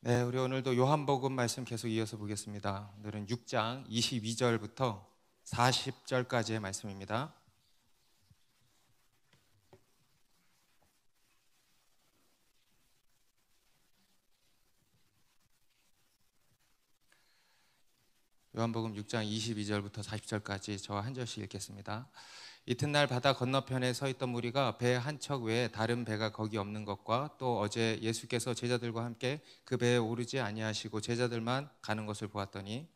네, 우리 오늘도 요한복음 말씀 계속 이어서 보겠습니다. 오늘은 6장 22절부터 40절까지의 말씀입니다. 요한복음 6장 22절부터 40절까지 저와 한 절씩 읽겠습니다. 이튿날 바다 건너편에 서 있던 무리가 배 한 척 외에 다른 배가 거기 없는 것과 또 어제 예수께서 제자들과 함께 그 배에 오르지 아니하시고 제자들만 가는 것을 보았더니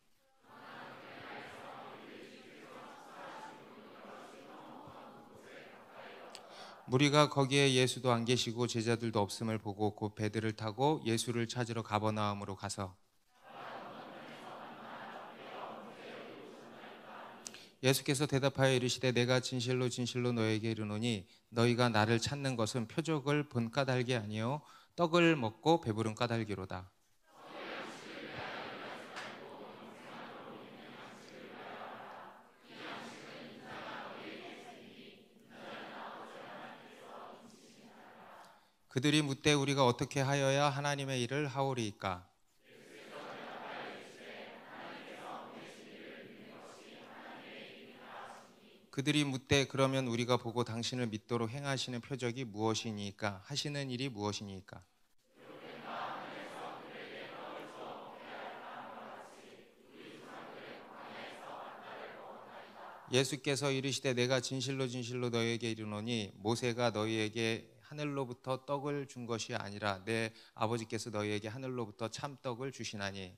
무리가 거기에 예수도 안 계시고 제자들도 없음을 보고 곧 배들을 타고 예수를 찾으러 가버나움으로 가서 예수께서 대답하여 이르시되 내가 진실로 진실로 너에게 이르노니 너희가 나를 찾는 것은 표적을 본 까닭이 아니요 떡을 먹고 배부른 까닭이로다. 그들이 묻되 우리가 어떻게 하여야 하나님의 일을 하오리이까? 그들이 묻되 그러면 우리가 보고 당신을 믿도록 행하시는 표적이 무엇이니까? 하시는 일이 무엇이니까? 예수께서 이르시되 내가 진실로 진실로 너희에게 이르노니 모세가 너희에게 하늘로부터 떡을 준 것이 아니라 내 아버지께서 너희에게 하늘로부터 참떡을 주시나니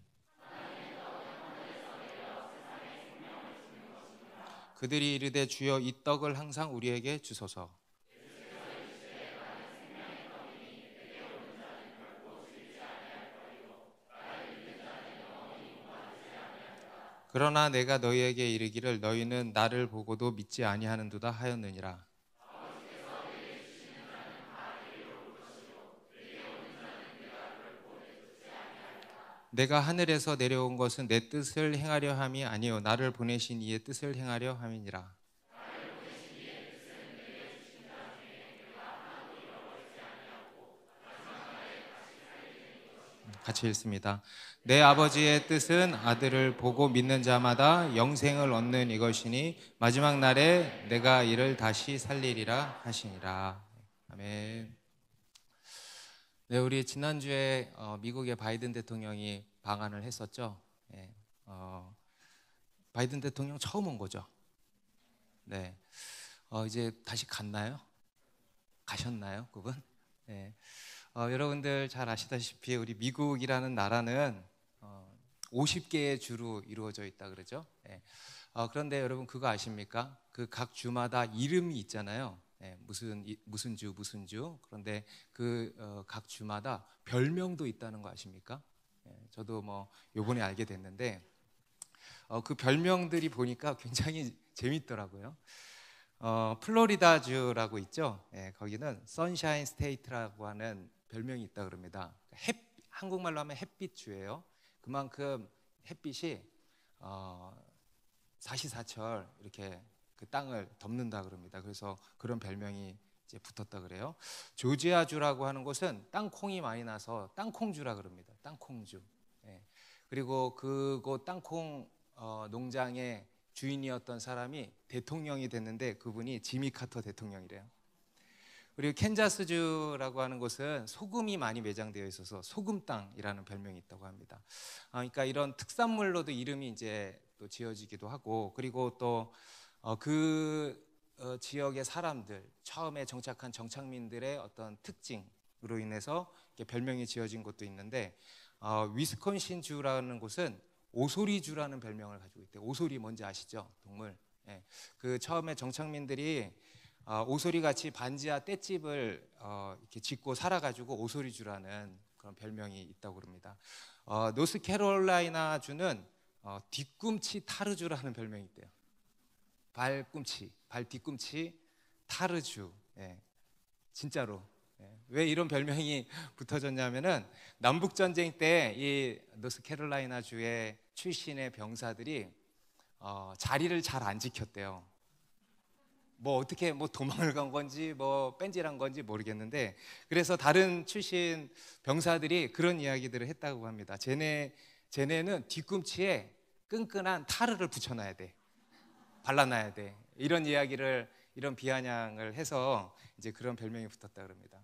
그들이 이르되 주여 이 떡을 항상 우리에게 주소서. 그러나 내가 너희에게 이르기를 너희는 나를 보고도 믿지 아니하는도다 하였느니라. 내가 하늘에서 내려온 것은 내 뜻을 행하려 함이 아니요 나를 보내신 이의 뜻을 행하려 함이니라. 같이 읽습니다. 내 아버지의 뜻은 아들을 보고 믿는 자마다 영생을 얻는 이것이니 마지막 날에 내가 이를 다시 살리리라 하시니라. 아멘. 네, 우리 지난주에 미국의 바이든 대통령이 방한을 했었죠. 네, 바이든 대통령 처음 온 거죠. 네, 이제 다시 갔나요? 가셨나요, 그분? 네. 여러분들 잘 아시다시피 우리 미국이라는 나라는 50개의 주로 이루어져 있다 그러죠. 네. 그런데 여러분 그거 아십니까? 그 각 주마다 이름이 있잖아요. 네, 무슨 주. 그런데 그 각 주마다 별명도 있다는 거 아십니까? 네, 저도 뭐 요번에 알게 됐는데 그 별명들이 보니까 굉장히 재밌더라고요. 플로리다주라고 있죠. 예, 거기는 선샤인 스테이트라고 하는 별명이 있다 그럽니다. 한국말로 하면 햇빛주예요. 그만큼 햇빛이 사시사철 이렇게 그 땅을 덮는다 그럽니다. 그래서 그런 별명이 이제 붙었다 그래요. 조지아주라고 하는 곳은 땅콩이 많이 나서 땅콩주라 그럽니다. 땅콩주. 예. 그리고 그곳 땅콩 농장의 주인이었던 사람이 대통령이 됐는데 그분이 지미 카터 대통령이래요. 그리고 캔자스주라고 하는 곳은 소금이 많이 매장되어 있어서 소금 땅이라는 별명이 있다고 합니다. 그러니까 이런 특산물로도 이름이 이제 또 지어지기도 하고 그리고 또 그 지역의 사람들 처음에 정착한 정착민들의 어떤 특징으로 인해서 별명이 지어진 곳도 있는데 위스콘신 주라는 곳은 오소리주라는 별명을 가지고 있대요. 오소리 뭔지 아시죠? 동물. 예. 그 처음에 정착민들이 오소리 같이 반지하 땔집을 이렇게 짓고 살아가지고 오소리주라는 그런 별명이 있다고 그럽니다. 노스캐롤라이나 주는 뒤꿈치 타르주라는 별명이 있대요. 발 뒤꿈치 타르주. 예. 진짜로. 왜 이런 별명이 붙어졌냐면은 남북 전쟁 때 이 노스캐롤라이나 주의 출신의 병사들이 자리를 잘 안 지켰대요. 뭐 어떻게 뭐 도망을 간 건지 뭐 뺀질한 건지 모르겠는데, 그래서 다른 출신 병사들이 그런 이야기들을 했다고 합니다. 쟤네는 뒤꿈치에 끈끈한 타르를 붙여놔야 돼, 발라놔야 돼, 이런 비아냥을 해서 이제 그런 별명이 붙었다 그럽니다.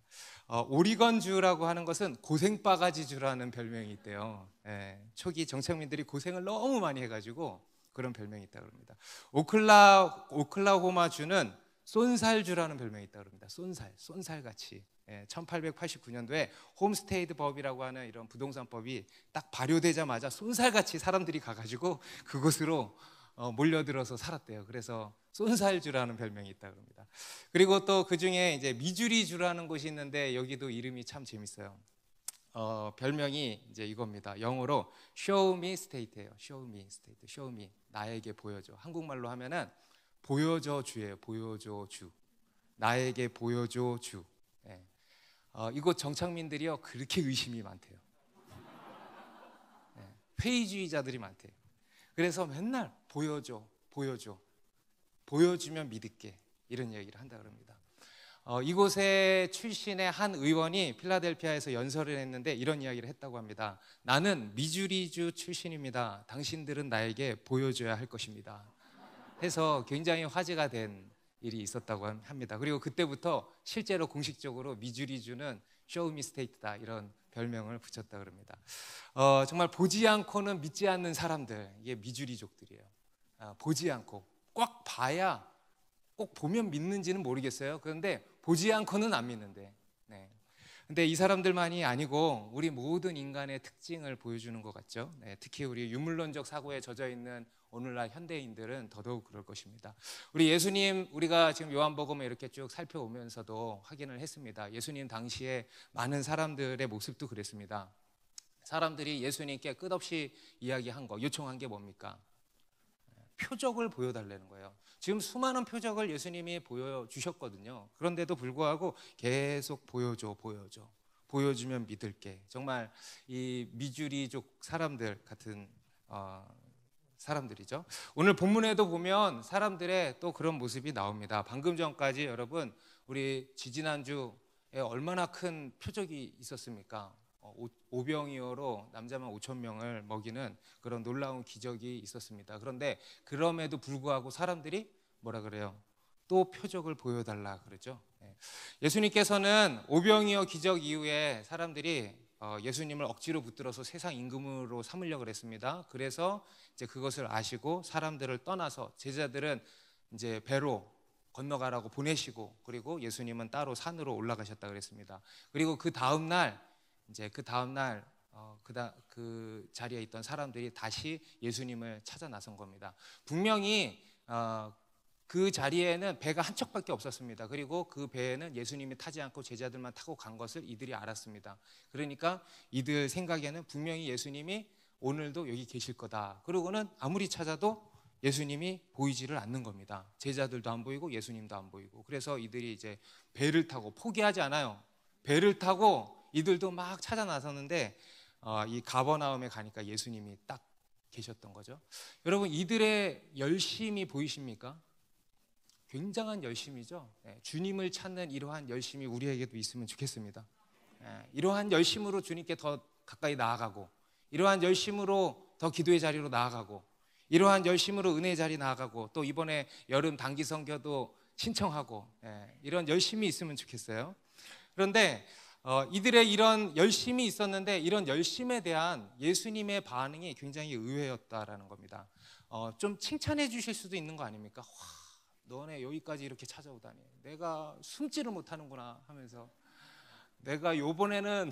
오리건주라고 하는 것은 고생바가지주라는 별명이 있대요. 예, 초기 정착민들이 고생을 너무 많이 해가지고 그런 별명이 있다 그럽니다. 오클라호마주는 쏜살주라는 별명이 있다 그럽니다. 쏜살같이. 1889년도에 홈스테이드 법이라고 하는 이런 부동산법이 딱 발효되자마자 쏜살같이 사람들이 가가지고 그곳으로 몰려들어서 살았대요. 그래서 쏜살주라는 별명이 있다 그럽니다. 그리고 또 그 중에 이제 미주리주라는 곳이 있는데 여기도 이름이 참 재밌어요. 별명이 이제 이겁니다. 영어로 show me state예요. show me state, show me, 나에게 보여줘. 한국말로 하면은 보여줘 주예요. 보여줘 주, 나에게 보여줘 주. 예. 이곳 정착민들이요 그렇게 의심이 많대요. 예. 회의주의자들이 많대요. 그래서 맨날 보여줘, 보여주면 믿을게, 이런 얘기를 한다 그럽니다. 이곳의 출신의 한 의원이 필라델피아에서 연설을 했는데 이런 이야기를 했다고 합니다. 나는 미주리주 출신입니다. 당신들은 나에게 보여줘야 할 것입니다. 해서 굉장히 화제가 된 일이 있었다고 합니다. 그리고 그때부터 실제로 공식적으로 미주리주는 쇼미 스테이트다, 이런 별명을 붙였다 그럽니다. 정말 보지 않고는 믿지 않는 사람들, 이게 미주리족들이에요. 보지 않고, 꽉 봐야, 꼭 보면 믿는지는 모르겠어요. 그런데 보지 않고는 안 믿는데. 네. 근데 이 사람들만이 아니고 우리 모든 인간의 특징을 보여주는 것 같죠. 네. 특히 우리 유물론적 사고에 젖어 있는 오늘날 현대인들은 더더욱 그럴 것입니다. 우리 예수님, 우리가 지금 요한복음을 이렇게 쭉 살펴오면서도 확인을 했습니다. 예수님 당시에 많은 사람들의 모습도 그랬습니다. 사람들이 예수님께 끝없이 이야기한 거, 요청한 게 뭡니까? 표적을 보여달라는 거예요. 지금 수많은 표적을 예수님이 보여주셨거든요. 그런데도 불구하고 계속 보여주면 믿을게. 정말 이 미주리족 사람들 같은 사람들이죠. 오늘 본문에도 보면 사람들의 또 그런 모습이 나옵니다. 방금 전까지 여러분, 우리 지지난주에 얼마나 큰 표적이 있었습니까? 오병이어로 남자만 5,000명을 먹이는 그런 놀라운 기적이 있었습니다. 그런데 그럼에도 불구하고 사람들이 뭐라 그래요? 또 표적을 보여달라 그러죠. 예수님께서는 오병이어 기적 이후에 사람들이 예수님을 억지로 붙들어서 세상 임금으로 삼으려고 그랬습니다. 그래서 이제 그것을 아시고 사람들을 떠나서 제자들은 이제 배로 건너가라고 보내시고, 그리고 예수님은 따로 산으로 올라가셨다 그랬습니다. 그리고 그 다음 날 그 자리에 있던 사람들이 다시 예수님을 찾아 나선 겁니다. 분명히 그 자리에는 배가 한 척밖에 없었습니다. 그리고 그 배에는 예수님이 타지 않고 제자들만 타고 간 것을 이들이 알았습니다. 그러니까 이들 생각에는 분명히 예수님이 오늘도 여기 계실 거다. 그러고는 아무리 찾아도 예수님이 보이지를 않는 겁니다. 제자들도 안 보이고 예수님도 안 보이고. 그래서 이들이 이제 배를 타고, 포기하지 않아요. 배를 타고 이들도 막 찾아 나섰는데 이 가버나움에 가니까 예수님이 딱 계셨던 거죠. 여러분, 이들의 열심이 보이십니까? 굉장한 열심이죠. 주님을 찾는 이러한 열심이 우리에게도 있으면 좋겠습니다. 이러한 열심으로 주님께 더 가까이 나아가고, 이러한 열심으로 더 기도의 자리로 나아가고, 이러한 열심으로 은혜의 자리 나아가고, 또 이번에 여름 단기 선교도 신청하고, 이런 열심이 있으면 좋겠어요. 그런데 이들의 이런 열심이 있었는데 이런 열심에 대한 예수님의 반응이 굉장히 의외였다라는 겁니다. 좀 칭찬해 주실 수도 있는 거 아닙니까? 와, 너네 여기까지 이렇게 찾아오다니, 내가 숨지를 못하는구나 하면서, 내가 요번에는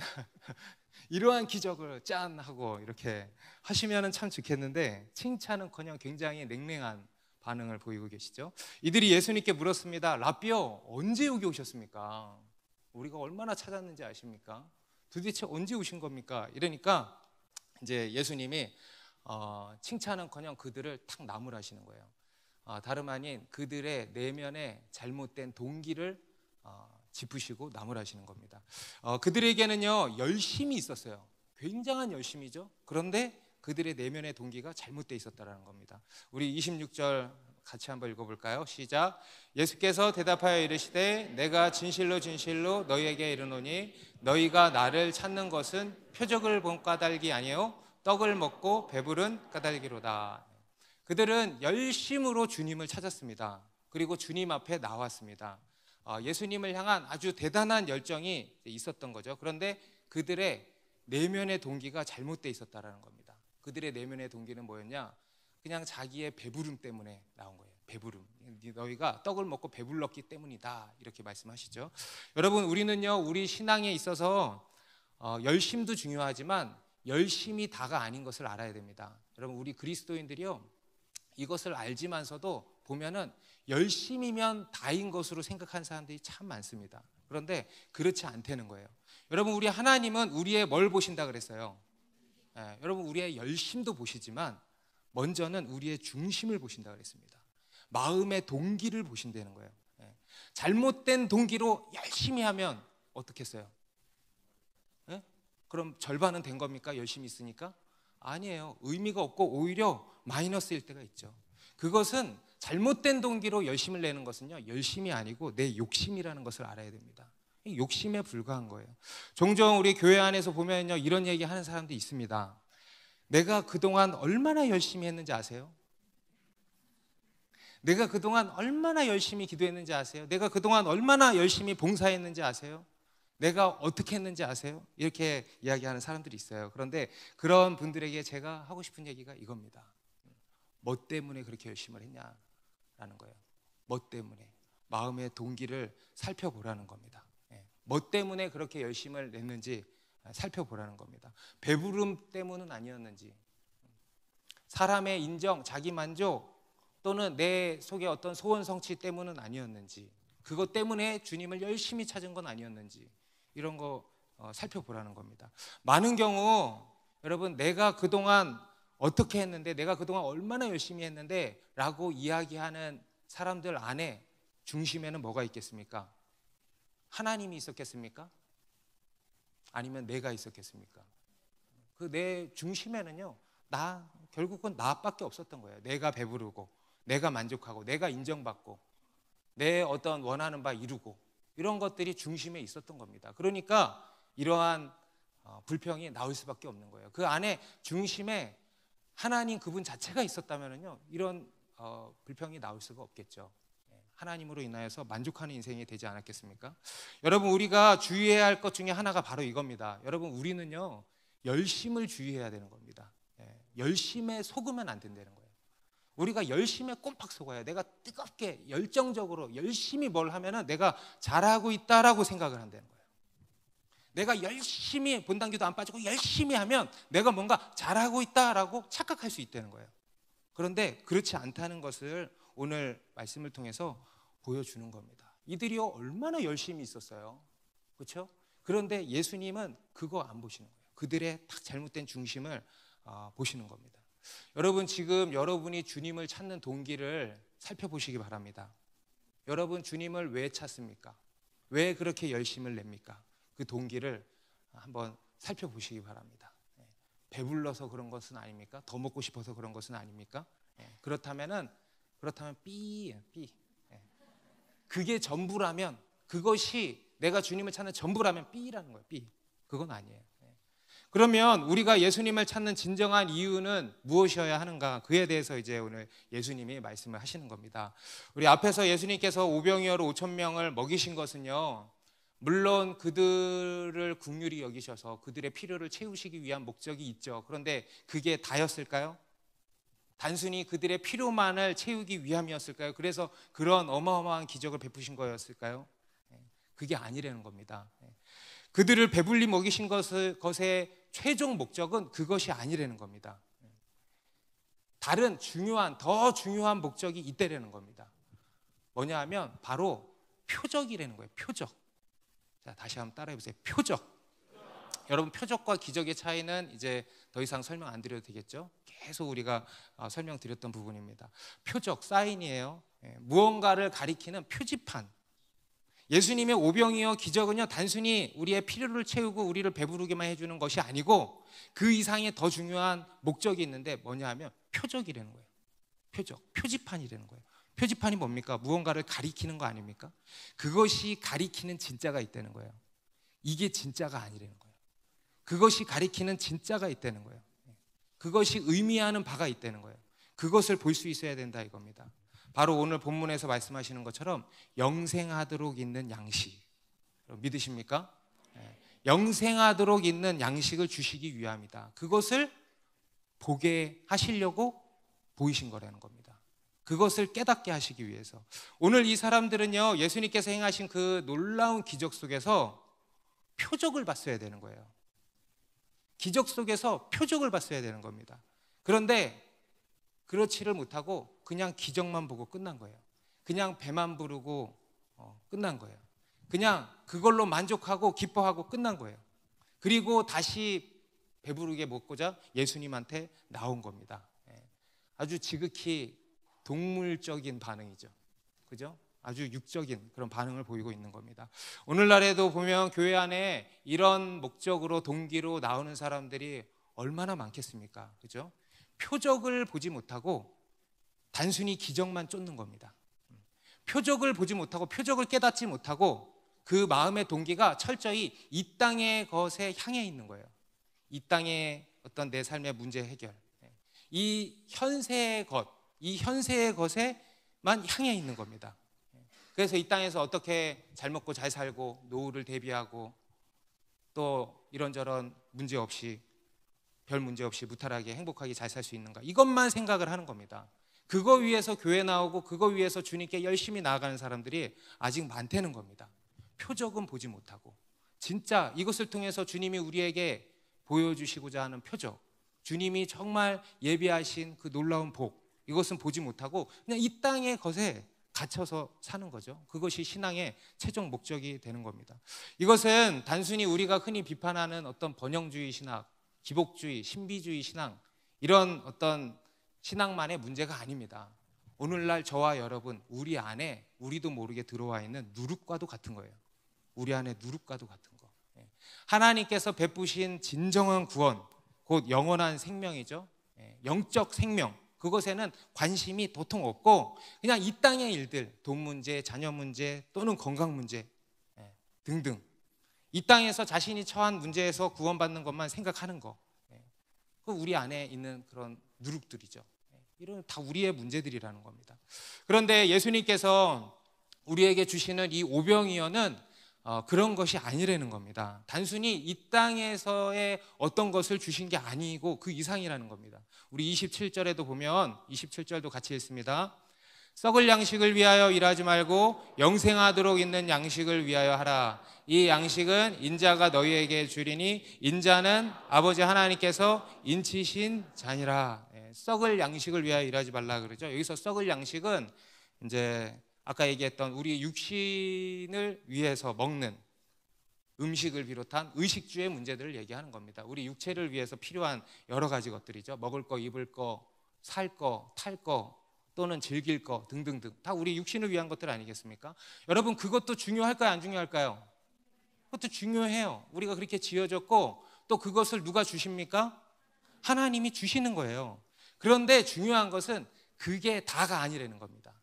이러한 기적을 짠 하고 이렇게 하시면 참 좋겠는데, 칭찬은커녕 굉장히 냉랭한 반응을 보이고 계시죠. 이들이 예수님께 물었습니다. 라비요, 언제 여기 오셨습니까? 우리가 얼마나 찾았는지 아십니까? 도대체 언제 오신 겁니까? 이러니까 이제 예수님이 칭찬은커녕 그들을 탁 나무라시는 거예요. 다름 아닌 그들의 내면의 잘못된 동기를 짚으시고 나무라시는 겁니다. 그들에게는요 열심이 있었어요. 굉장한 열심이죠. 그런데 그들의 내면의 동기가 잘못되어 있었다는 겁니다. 우리 26절 같이 한번 읽어볼까요? 시작. 예수께서 대답하여 이르시되 내가 진실로 진실로 너희에게 이르노니 너희가 나를 찾는 것은 표적을 본 까닭이 아니요 떡을 먹고 배부른 까닭이로다. 그들은 열심으로 주님을 찾았습니다. 그리고 주님 앞에 나왔습니다. 예수님을 향한 아주 대단한 열정이 있었던 거죠. 그런데 그들의 내면의 동기가 잘못되어 있었다는 겁니다. 그들의 내면의 동기는 뭐였냐? 그냥 자기의 배부름 때문에 나온 거예요. 배부름. 너희가 떡을 먹고 배불렀기 때문이다. 이렇게 말씀하시죠. 여러분, 우리는요, 우리 신앙에 있어서 열심도 중요하지만 열심이 다가 아닌 것을 알아야 됩니다. 여러분, 우리 그리스도인들이요, 이것을 알지만서도 보면은 열심이면 다인 것으로 생각하는 사람들이 참 많습니다. 그런데 그렇지 않다는 거예요. 여러분, 우리 하나님은 우리의 뭘 보신다 그랬어요? 여러분, 우리의 열심도 보시지만 먼저는 우리의 중심을 보신다 그랬습니다. 마음의 동기를 보신다는 거예요. 잘못된 동기로 열심히 하면 어떻겠어요? 그럼 절반은 된 겁니까? 열심히 있으니까? 아니에요. 의미가 없고 오히려 마이너스일 때가 있죠. 그것은 잘못된 동기로 열심을 내는 것은요, 열심이 아니고 내 욕심이라는 것을 알아야 됩니다. 욕심에 불과한 거예요. 종종 우리 교회 안에서 보면요, 이런 얘기 하는 사람도 있습니다. 내가 그동안 얼마나 열심히 했는지 아세요? 내가 그동안 얼마나 열심히 기도했는지 아세요? 내가 그동안 얼마나 열심히 봉사했는지 아세요? 내가 어떻게 했는지 아세요? 이렇게 이야기하는 사람들이 있어요. 그런데 그런 분들에게 제가 하고 싶은 얘기가 이겁니다. 뭐 때문에 그렇게 열심히 했냐라는 거예요. 뭐 때문에. 마음의 동기를 살펴보라는 겁니다. 뭐 때문에 그렇게 열심을 냈는지 살펴보라는 겁니다. 배부름 때문은 아니었는지, 사람의 인정, 자기 만족 또는 내 속에 어떤 소원 성취 때문은 아니었는지, 그것 때문에 주님을 열심히 찾은 건 아니었는지, 이런 거 살펴보라는 겁니다. 많은 경우 여러분, 내가 그동안 어떻게 했는데, 내가 그동안 얼마나 열심히 했는데 라고 이야기하는 사람들 안에 중심에는 뭐가 있겠습니까? 하나님이 있었겠습니까? 아니면 내가 있었겠습니까? 그 내 중심에는요, 결국은 나밖에 없었던 거예요. 내가 배부르고, 내가 만족하고, 내가 인정받고, 내 어떤 원하는 바 이루고, 이런 것들이 중심에 있었던 겁니다. 그러니까 이러한 불평이 나올 수밖에 없는 거예요. 그 안에 중심에 하나님 그분 자체가 있었다면요, 이런 불평이 나올 수가 없겠죠. 하나님으로 인하여서 만족하는 인생이 되지 않았겠습니까? 여러분, 우리가 주의해야 할 것 중에 하나가 바로 이겁니다. 여러분, 우리는요, 열심을 주의해야 되는 겁니다. 열심에 속으면 안 된다는 거예요. 우리가 열심에 꼼팍 속아요. 내가 뜨겁게 열정적으로 열심히 뭘 하면은 내가 잘하고 있다라고 생각을 한다는 거예요. 내가 열심히 본당기도 안 빠지고 열심히 하면 내가 뭔가 잘하고 있다라고 착각할 수 있다는 거예요. 그런데 그렇지 않다는 것을 오늘 말씀을 통해서 보여주는 겁니다. 이들이요, 얼마나 열심히 있었어요. 그렇죠? 그런데 예수님은 그거 안 보시는 거예요. 그들의 딱 잘못된 중심을 보시는 겁니다. 여러분, 지금 여러분이 주님을 찾는 동기를 살펴보시기 바랍니다. 여러분, 주님을 왜 찾습니까? 왜 그렇게 열심을 냅니까? 그 동기를 한번 살펴보시기 바랍니다. 배불러서 그런 것은 아닙니까? 더 먹고 싶어서 그런 것은 아닙니까? 그렇다면 삐. 그게 전부라면, 그것이 내가 주님을 찾는 전부라면 삐라는 거예요. 삐. 그건 아니에요. 그러면 우리가 예수님을 찾는 진정한 이유는 무엇이어야 하는가? 그에 대해서 이제 오늘 예수님이 말씀을 하시는 겁니다. 우리 앞에서 예수님께서 오병이어로 5,000명을 먹이신 것은요, 물론 그들을 긍휼히 여기셔서 그들의 필요를 채우시기 위한 목적이 있죠. 그런데 그게 다였을까요? 단순히 그들의 필요만을 채우기 위함이었을까요? 그래서 그런 어마어마한 기적을 베푸신 거였을까요? 그게 아니라는 겁니다. 그들을 배불리 먹이신 것의 최종 목적은 그것이 아니라는 겁니다. 다른 더 중요한 목적이 있다라는 겁니다. 뭐냐 하면 바로 표적이라는 거예요. 표적. 자, 다시 한번 따라해 보세요. 표적. 여러분, 표적과 기적의 차이는 이제 더 이상 설명 안 드려도 되겠죠? 계속 우리가 설명드렸던 부분입니다. 표적, 사인이에요. 무언가를 가리키는 표지판. 예수님의 오병이어 기적은요, 단순히 우리의 필요를 채우고 우리를 배부르게만 해주는 것이 아니고 그 이상의 더 중요한 목적이 있는데 뭐냐 하면 표적이라는 거예요. 표적, 표지판이라는 거예요. 표지판이 뭡니까? 무언가를 가리키는 거 아닙니까? 그것이 가리키는 진짜가 있다는 거예요. 이게 진짜가 아니라는 거예요. 그것이 가리키는 진짜가 있다는 거예요. 그것이 의미하는 바가 있다는 거예요. 그것을 볼 수 있어야 된다 이겁니다. 바로 오늘 본문에서 말씀하시는 것처럼 영생하도록 있는 양식, 믿으십니까? 영생하도록 있는 양식을 주시기 위함이다. 그것을 보게 하시려고 보이신 거라는 겁니다. 그것을 깨닫게 하시기 위해서. 오늘 이 사람들은요, 예수님께서 행하신 그 놀라운 기적 속에서 표적을 봤어야 되는 거예요. 기적 속에서 표적을 봤어야 되는 겁니다. 그런데 그렇지를 못하고 그냥 기적만 보고 끝난 거예요. 그냥 배만 부르고 끝난 거예요. 그냥 그걸로 만족하고 기뻐하고 끝난 거예요. 그리고 다시 배부르게 먹고자 예수님한테 나온 겁니다. 아주 지극히 동물적인 반응이죠. 그죠? 아주 육적인 그런 반응을 보이고 있는 겁니다. 오늘날에도 보면 교회 안에 이런 목적으로 동기로 나오는 사람들이 얼마나 많겠습니까? 그죠? 표적을 보지 못하고 단순히 기적만 쫓는 겁니다. 표적을 보지 못하고 표적을 깨닫지 못하고 그 마음의 동기가 철저히 이 땅의 것에 향해 있는 거예요. 이 땅의 어떤 내 삶의 문제 해결, 이 현세의 것, 이 현세의 것에만 향해 있는 겁니다. 그래서 이 땅에서 어떻게 잘 먹고 잘 살고 노후를 대비하고 또 이런저런 문제 없이, 별 문제 없이 무탈하게 행복하게 잘 살 수 있는가, 이것만 생각을 하는 겁니다. 그거 위해서 교회 나오고 그거 위해서 주님께 열심히 나아가는 사람들이 아직 많다는 겁니다. 표적은 보지 못하고 진짜 이것을 통해서 주님이 우리에게 보여주시고자 하는 표적, 주님이 정말 예비하신 그 놀라운 복, 이것은 보지 못하고 그냥 이 땅의 것에 갇혀서 사는 거죠. 그것이 신앙의 최종 목적이 되는 겁니다. 이것은 단순히 우리가 흔히 비판하는 어떤 번영주의 신학, 기복주의, 신비주의 신앙, 이런 어떤 신앙만의 문제가 아닙니다. 오늘날 저와 여러분, 우리 안에 우리도 모르게 들어와 있는 누룩과도 같은 거예요. 우리 안에 누룩과도 같은 거. 하나님께서 베푸신 진정한 구원, 곧 영원한 생명이죠. 영적 생명, 그것에는 관심이 도통 없고 그냥 이 땅의 일들, 돈 문제, 자녀 문제 또는 건강 문제 등등, 이 땅에서 자신이 처한 문제에서 구원받는 것만 생각하는 거, 그 우리 안에 있는 그런 누룩들이죠. 이런 다 우리의 문제들이라는 겁니다. 그런데 예수님께서 우리에게 주시는 이 오병이어는 그런 것이 아니라는 겁니다. 단순히 이 땅에서의 어떤 것을 주신 게 아니고 그 이상이라는 겁니다. 우리 27절에도 보면, 27절도 같이 읽습니다. 썩을 양식을 위하여 일하지 말고 영생하도록 있는 양식을 위하여 하라. 이 양식은 인자가 너희에게 주리니 인자는 아버지 하나님께서 인치신 자니라. 썩을 양식을 위하여 일하지 말라 그러죠. 여기서 썩을 양식은 이제 아까 얘기했던 우리 육신을 위해서 먹는 음식을 비롯한 의식주의 문제들을 얘기하는 겁니다. 우리 육체를 위해서 필요한 여러 가지 것들이죠. 먹을 거, 입을 거, 살 거, 탈 거, 또는 즐길 거 등등등, 다 우리 육신을 위한 것들 아니겠습니까? 여러분, 그것도 중요할까요? 안 중요할까요? 그것도 중요해요. 우리가 그렇게 지어졌고 또 그것을 누가 주십니까? 하나님이 주시는 거예요. 그런데 중요한 것은 그게 다가 아니라는 겁니다.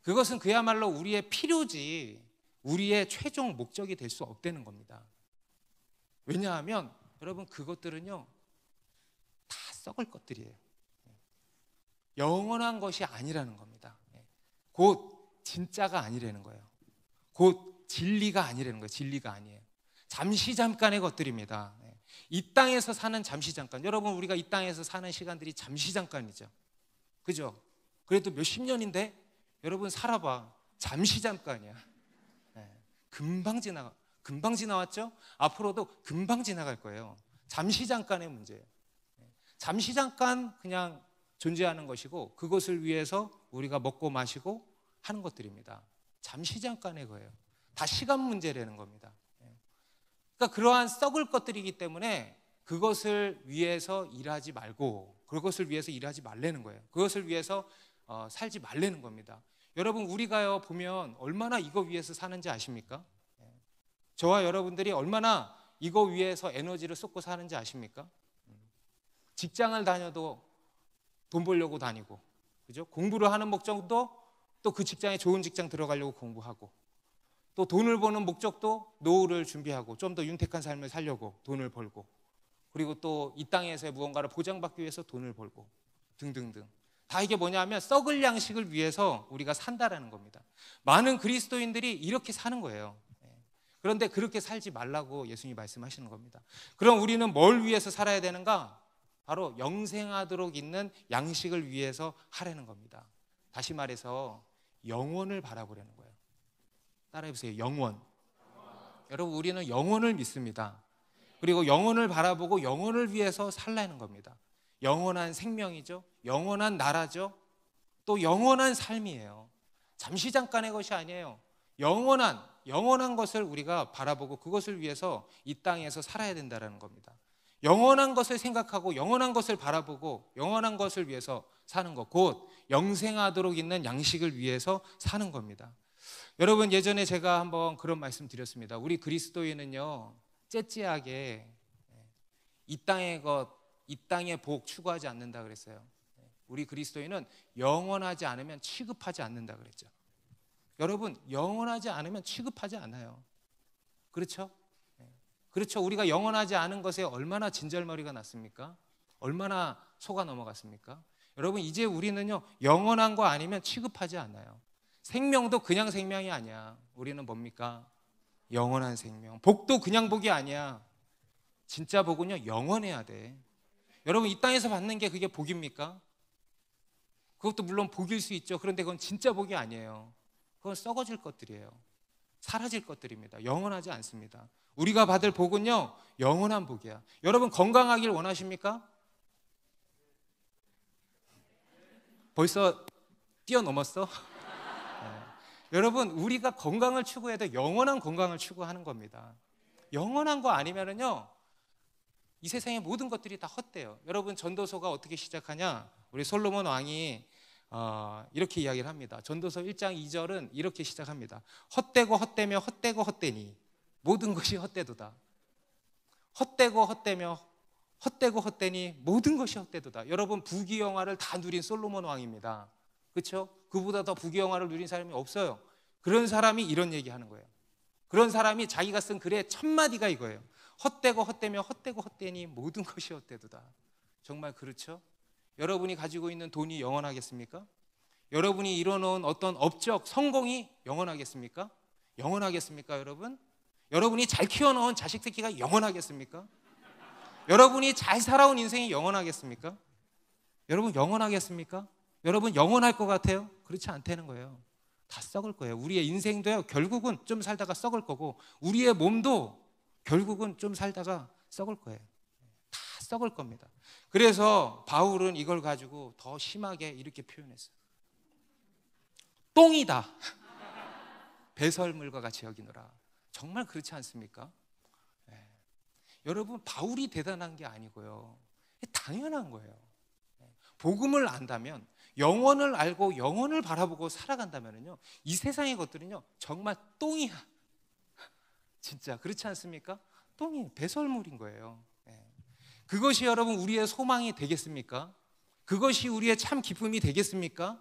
그것은 그야말로 우리의 필요지 우리의 최종 목적이 될 수 없다는 겁니다. 왜냐하면 여러분, 그것들은요 다 썩을 것들이에요. 영원한 것이 아니라는 겁니다. 곧 진짜가 아니라는 거예요. 곧 진리가 아니라는 거예요. 진리가 아니에요. 잠시 잠깐의 것들입니다. 이 땅에서 사는 잠시 잠깐, 여러분 우리가 이 땅에서 사는 시간들이 잠시 잠깐이죠. 그죠? 그래도 몇십 년인데 여러분 살아봐, 잠시 잠깐이야. 금방 지나왔죠? 앞으로도 금방 지나갈 거예요. 잠시 잠깐의 문제예요. 잠시 잠깐 그냥 존재하는 것이고 그것을 위해서 우리가 먹고 마시고 하는 것들입니다. 잠시 잠깐의 거예요. 다 시간 문제라는 겁니다. 그러니까 그러한 썩을 것들이기 때문에 그것을 위해서 일하지 말고, 그것을 위해서 일하지 말라는 거예요. 그것을 위해서 살지 말라는 겁니다. 여러분, 우리가요 보면 얼마나 이거 위해서 사는지 아십니까? 저와 여러분들이 얼마나 이거 위해서 에너지를 쏟고 사는지 아십니까? 직장을 다녀도 돈 벌려고 다니고, 그죠? 공부를 하는 목적도 또 그 직장에 좋은 직장 들어가려고 공부하고, 또 돈을 버는 목적도 노후를 준비하고 좀 더 윤택한 삶을 살려고 돈을 벌고, 그리고 또 이 땅에서의 무언가를 보장받기 위해서 돈을 벌고 등등등. 다 이게 뭐냐면 썩을 양식을 위해서 우리가 산다라는 겁니다. 많은 그리스도인들이 이렇게 사는 거예요. 그런데 그렇게 살지 말라고 예수님이 말씀하시는 겁니다. 그럼 우리는 뭘 위해서 살아야 되는가? 바로 영생하도록 있는 양식을 위해서 하라는 겁니다. 다시 말해서 영원을 바라보려는 거예요. 따라해보세요. 영원. 여러분, 우리는 영원을 믿습니다. 그리고 영원을 바라보고 영원을 위해서 살라는 겁니다. 영원한 생명이죠. 영원한 나라죠. 또 영원한 삶이에요. 잠시 잠깐의 것이 아니에요. 영원한 것을 우리가 바라보고 그것을 위해서 이 땅에서 살아야 된다는 겁니다. 영원한 것을 생각하고 영원한 것을 바라보고 영원한 것을 위해서 사는 것, 곧 영생하도록 있는 양식을 위해서 사는 겁니다. 여러분, 예전에 제가 한번 그런 말씀 드렸습니다. 우리 그리스도인은요, 째째하게 이 땅의 것, 이 땅의 복 추구하지 않는다 그랬어요. 우리 그리스도인은 영원하지 않으면 취급하지 않는다 그랬죠. 여러분, 영원하지 않으면 취급하지 않아요. 그렇죠? 그렇죠. 우리가 영원하지 않은 것에 얼마나 진절머리가 났습니까? 얼마나 속아 넘어갔습니까? 여러분, 이제 우리는요, 영원한 거 아니면 취급하지 않아요. 생명도 그냥 생명이 아니야. 우리는 뭡니까? 영원한 생명. 복도 그냥 복이 아니야. 진짜 복은요, 영원해야 돼. 여러분, 이 땅에서 받는 게 그게 복입니까? 그것도 물론 복일 수 있죠. 그런데 그건 진짜 복이 아니에요. 그건 썩어질 것들이에요. 사라질 것들입니다. 영원하지 않습니다. 우리가 받을 복은요, 영원한 복이야. 여러분, 건강하길 원하십니까? 벌써 뛰어넘었어? 네. 여러분, 우리가 건강을 추구해야 돼. 영원한 건강을 추구하는 겁니다. 영원한 거 아니면은요, 이 세상의 모든 것들이 다 헛돼요. 여러분, 전도서가 어떻게 시작하냐? 우리 솔로몬 왕이 이렇게 이야기를 합니다. 전도서 1장 2절은 이렇게 시작합니다. 헛되고 헛되며 헛되고 헛되니 모든 것이 헛되도다. 헛되고 헛되며 헛되고 헛되니 모든 것이 헛되도다. 여러분, 부귀영화를 다 누린 솔로몬 왕입니다. 그렇죠? 그보다 더 부귀영화를 누린 사람이 없어요. 그런 사람이 이런 얘기하는 거예요. 그런 사람이 자기가 쓴 글의 첫 마디가 이거예요. 헛되고 헛되며 헛되고 헛되니 모든 것이 헛되도다. 정말 그렇죠? 여러분이 가지고 있는 돈이 영원하겠습니까? 여러분이 이뤄놓은 어떤 업적, 성공이 영원하겠습니까? 영원하겠습니까, 여러분? 여러분이 잘 키워놓은 자식 새끼가 영원하겠습니까? 여러분이 잘 살아온 인생이 영원하겠습니까? 여러분, 영원하겠습니까? 여러분, 영원할 것 같아요? 그렇지 않다는 거예요. 다 썩을 거예요. 우리의 인생도요, 결국은 좀 살다가 썩을 거고, 우리의 몸도 결국은 좀 살다가 썩을 거예요. 다 썩을 겁니다. 그래서 바울은 이걸 가지고 더 심하게 이렇게 표현했어요. 똥이다. 배설물과 같이 여기노라. 정말 그렇지 않습니까? 네. 여러분, 바울이 대단한 게 아니고요, 당연한 거예요. 복음을 안다면, 영원을 알고 영원을 바라보고 살아간다면요, 이 세상의 것들은요, 정말 똥이야. 진짜 그렇지 않습니까? 똥이 배설물인 거예요. 그것이 여러분 우리의 소망이 되겠습니까? 그것이 우리의 참 기쁨이 되겠습니까?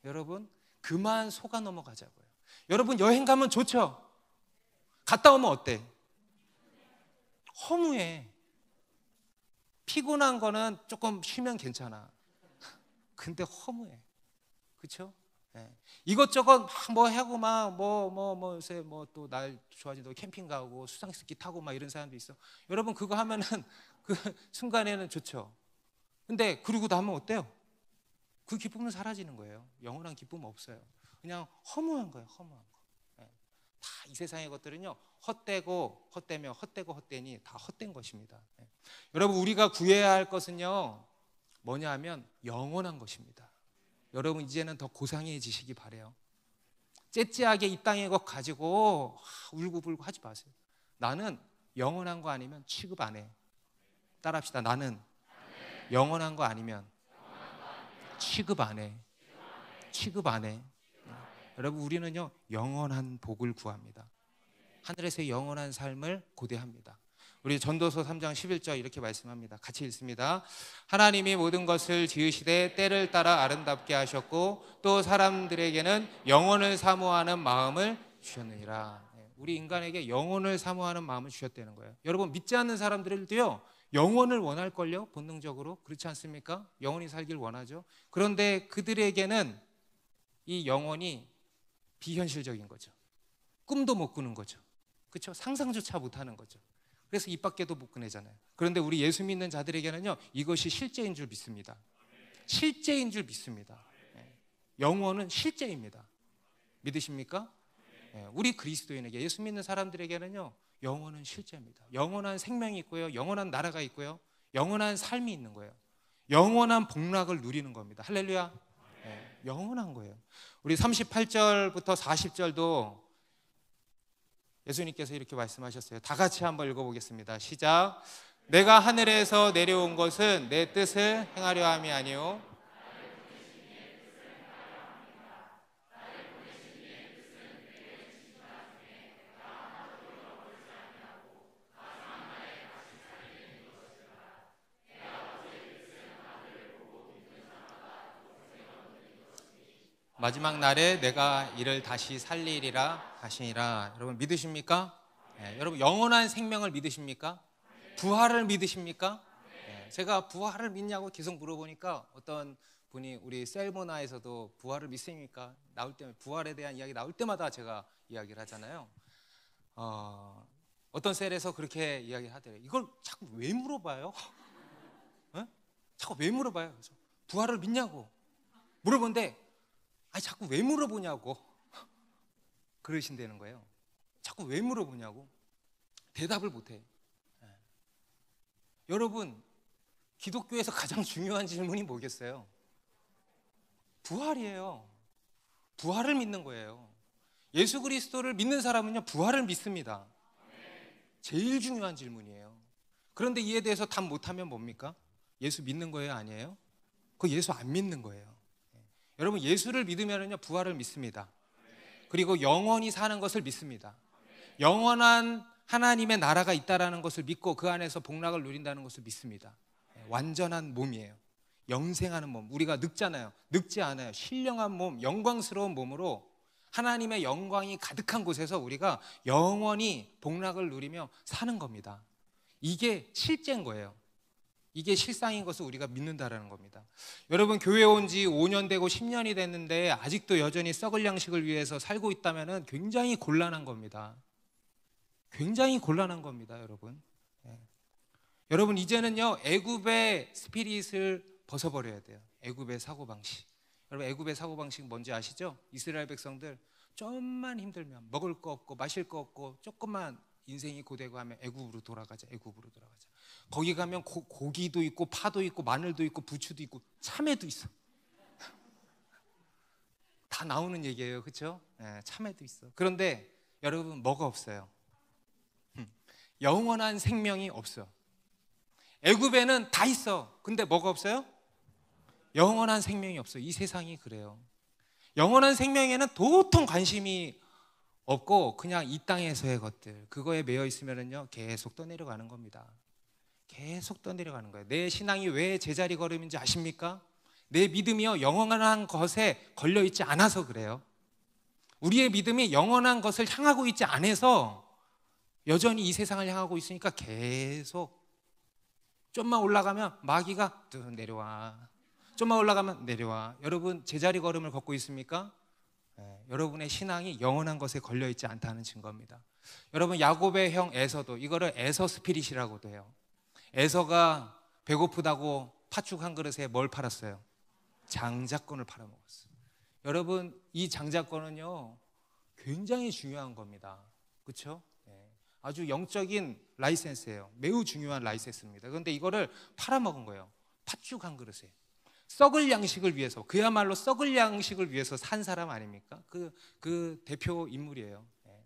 여러분, 그만 속아 넘어가자고요. 여러분, 여행 가면 좋죠? 갔다 오면 어때? 허무해. 피곤한 거는 조금 쉬면 괜찮아. 근데 허무해. 그렇죠? 네. 이것저것 막 뭐 하고 막 요새 뭐 또 날 좋아진다고 캠핑 가고 수상스키 타고 막 이런 사람도 있어. 여러분, 그거 하면은 그 순간에는 좋죠. 근데 그러고 나면 어때요? 그 기쁨은 사라지는 거예요. 영원한 기쁨은 없어요. 그냥 허무한 거예요. 허무한 거. 네. 다 이 세상의 것들은요, 헛되고 헛되며 헛되고 헛되니 다 헛된 것입니다. 네. 여러분, 우리가 구해야 할 것은요, 뭐냐 하면 영원한 것입니다. 여러분, 이제는 더 고상해지시기 바래요. 째째하게 이 땅의 것 가지고 울고불고 하지 마세요. 나는 영원한 거 아니면 취급 안 해. 따라합시다. 나는 영원한 거 아니면 취급 안 해. 취급 안 해. 여러분, 우리는요, 영원한 복을 구합니다. 하늘에서의 영원한 삶을 고대합니다. 우리 전도서 3장 11절 이렇게 말씀합니다. 같이 읽습니다. 하나님이 모든 것을 지으시되 때를 따라 아름답게 하셨고 또 사람들에게는 영혼을 사모하는 마음을 주셨느니라. 우리 인간에게 영혼을 사모하는 마음을 주셨다는 거예요. 여러분, 믿지 않는 사람들도요 영혼을 원할걸요? 본능적으로. 그렇지 않습니까? 영혼이 살길 원하죠. 그런데 그들에게는 이 영혼이 비현실적인 거죠. 꿈도 못 꾸는 거죠. 그렇죠? 상상조차 못하는 거죠. 그래서 입 밖에도 못 꺼내잖아요. 그런데 우리 예수 믿는 자들에게는요 이것이 실제인 줄 믿습니다. 실제인 줄 믿습니다. 영혼은 실제입니다. 믿으십니까? 우리 그리스도인에게, 예수 믿는 사람들에게는요 영혼은 실제입니다. 영원한 생명이 있고요, 영원한 나라가 있고요, 영원한 삶이 있는 거예요. 영원한 복락을 누리는 겁니다. 할렐루야. 영원한 거예요. 우리 38절부터 40절도 예수님께서 이렇게 말씀하셨어요. 다 같이 한번 읽어보겠습니다. 시작. 내가 하늘에서 내려온 것은 내 뜻을 행하려 함이 아니요 마지막 날에 내가 이를 다시 살리리라 하시니라. 여러분 믿으십니까? 여러분 영원한 생명을 믿으십니까? 부활을 믿으십니까? 제가 부활을 믿냐고 계속 물어보니까 어떤 분이 우리 셀모나에서도 부활을 믿습니까? 나올 때 부활에 대한 이야기 나올 때마다 제가 이야기를 하잖아요. 어떤 셀에서 그렇게 이야기하더래요. 이걸 자꾸 왜 물어봐요? 자꾸 왜 물어봐요? 그래서 부활을 믿냐고 물어보는데 자꾸 왜 물어보냐고 그러신다는 거예요. 자꾸 왜 물어보냐고 대답을 못해. 여러분, 기독교에서 가장 중요한 질문이 뭐겠어요? 부활이에요. 부활을 믿는 거예요. 예수 그리스도를 믿는 사람은요 부활을 믿습니다. 제일 중요한 질문이에요. 그런데 이에 대해서 답 못하면 뭡니까? 예수 믿는 거예요? 아니에요? 그거 예수 안 믿는 거예요. 여러분, 예수를 믿으면요 부활을 믿습니다. 그리고 영원히 사는 것을 믿습니다. 영원한 하나님의 나라가 있다라는 것을 믿고 그 안에서 복락을 누린다는 것을 믿습니다. 완전한 몸이에요. 영생하는 몸. 우리가 늙잖아요. 늙지 않아요. 신령한 몸, 영광스러운 몸으로 하나님의 영광이 가득한 곳에서 우리가 영원히 복락을 누리며 사는 겁니다. 이게 실제인 거예요. 이게 실상인 것을 우리가 믿는다라는 겁니다. 여러분, 교회 온 지 5년 되고 10년이 됐는데 아직도 여전히 썩을 양식을 위해서 살고 있다면 굉장히 곤란한 겁니다. 굉장히 곤란한 겁니다, 여러분. 여러분, 이제는요 애굽의 스피릿을 벗어버려야 돼요. 애굽의 사고방식. 여러분, 애굽의 사고방식 뭔지 아시죠? 이스라엘 백성들 좀만 힘들면, 먹을 거 없고 마실 거 없고 조금만 인생이 고되고 하면 애굽으로 돌아가자. 애굽으로 돌아가자. 거기 가면 고기도 있고 파도 있고 마늘도 있고 부추도 있고 참외도 있어. 다 나오는 얘기예요. 그렇죠? 참외도 있어. 그런데 여러분, 뭐가 없어요? 영원한 생명이 없어. 애굽에는 다 있어. 근데 뭐가 없어요? 영원한 생명이 없어. 이 세상이 그래요. 영원한 생명에는 도통 관심이 없고 그냥 이 땅에서의 것들, 그거에 매여 있으면은요 계속 떠내려가는 겁니다. 계속 떠내려가는 거예요. 내 신앙이 왜 제자리 걸음인지 아십니까? 내 믿음이요 영원한 것에 걸려 있지 않아서 그래요. 우리의 믿음이 영원한 것을 향하고 있지 않아서 여전히 이 세상을 향하고 있으니까 계속 좀만 올라가면 마귀가 또 내려와, 좀만 올라가면 내려와. 여러분, 제자리 걸음을 걷고 있습니까? 여러분의 신앙이 영원한 것에 걸려 있지 않다는 증거입니다. 여러분, 야곱의 형 에서도 이거를 에서 스피릿이라고도 해요. 에서가 배고프다고 팥죽 한 그릇에 뭘 팔았어요? 장자권을 팔아먹었어요. 여러분, 이 장자권은요 굉장히 중요한 겁니다. 그렇죠? 아주 영적인 라이센스예요. 매우 중요한 라이센스입니다. 그런데 이거를 팔아먹은 거예요. 팥죽 한 그릇에. 썩을 양식을 위해서, 그야말로 썩을 양식을 위해서 산 사람 아닙니까? 그 대표 인물이에요.